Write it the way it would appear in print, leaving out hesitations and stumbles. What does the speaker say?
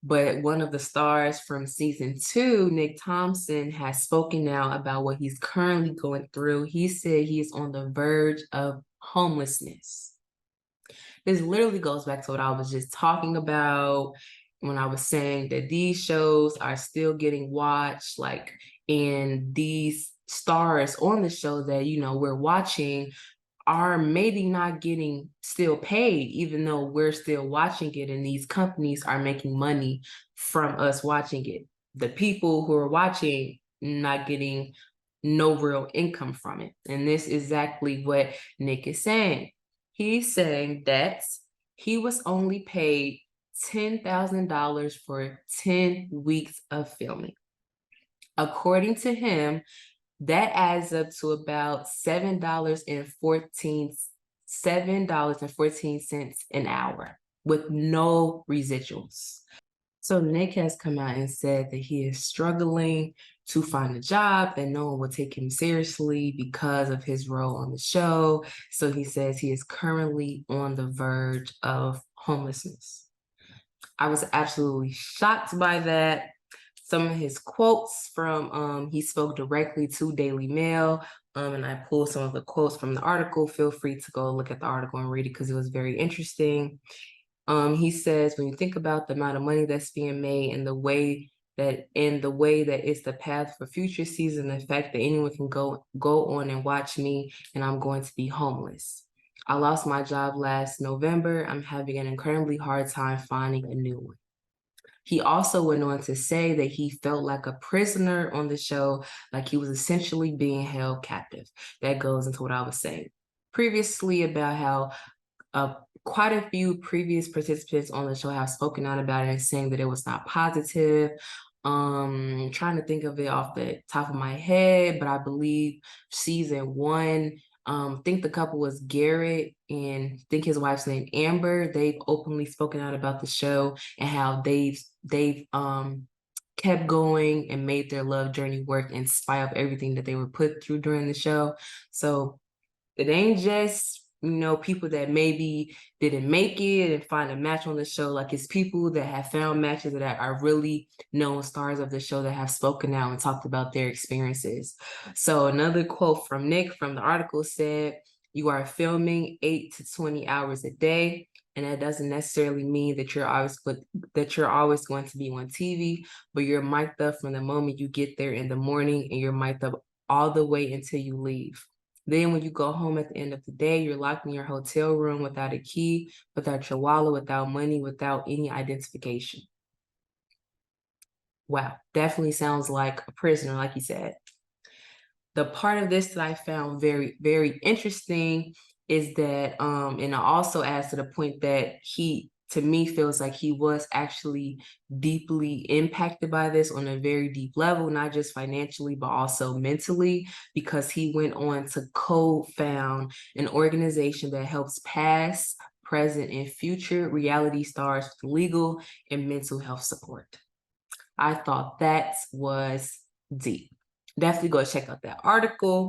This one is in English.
But one of the stars from season 2, Nick Thompson, has spoken now about what he's currently going through. He said he is on the verge of homelessness. This literally goes back to what I was just talking about when I was saying that these shows are still getting watched, like, and these stars on the show that, we're watching are maybe not getting still paid, even though we're still watching it and these companies are making money from us watching it. The people who are watching not getting no real income from it. And this is exactly what Nick is saying. He's saying that he was only paid $10,000 for 10 weeks of filming. According to him, that adds up to about $7.14 an hour with no residuals. So Nick has come out and said that he is struggling to find a job, that no one will take him seriously because of his role on the show. So he says he is currently on the verge of homelessness. I was absolutely shocked by that. Some of his quotes from, he spoke directly to Daily Mail, and I pulled some of the quotes from the article. Feel free to go look at the article and read it because it was very interesting. He says, when you think about the amount of money that's being made and the way that it's the path for future season, the fact that anyone can go on and watch me and I'm going to be homeless. I lost my job last November. I'm having an incredibly hard time finding a new one. He also went on to say that he felt like a prisoner on the show, like he was essentially being held captive. That goes into what I was saying previously about how quite a few previous participants on the show have spoken out about it and saying that it was not positive. Trying to think of it off the top of my head, but I believe season 1, think the couple was Garrett and think his wife's name Amber. They've openly spoken out about the show and how they've kept going and made their love journey work in spite of everything that they were put through during the show. So it ain't just, people that maybe didn't make it and find a match on the show. Like, it's people that have found matches that are really known stars of the show that have spoken out and talked about their experiences. So another quote from Nick from the article said, "You are filming 8 to 20 hours a day. And that doesn't necessarily mean that you're always going to be on TV, but you're mic'd up from the moment you get there in the morning, and you're mic'd up all the way until you leave. Then when you go home at the end of the day, you're locked in your hotel room without a key, without your wallet, without money, without any identification." Wow, definitely sounds like a prisoner, like you said. The part of this that I found very, very interesting is that, and it also adds to the point that he, to me, feels like he was actually deeply impacted by this on a very deep level, not just financially, but also mentally, because he went on to co-found an organization that helps past, present, and future reality stars with legal and mental health support. I thought that was deep. Definitely go check out that article.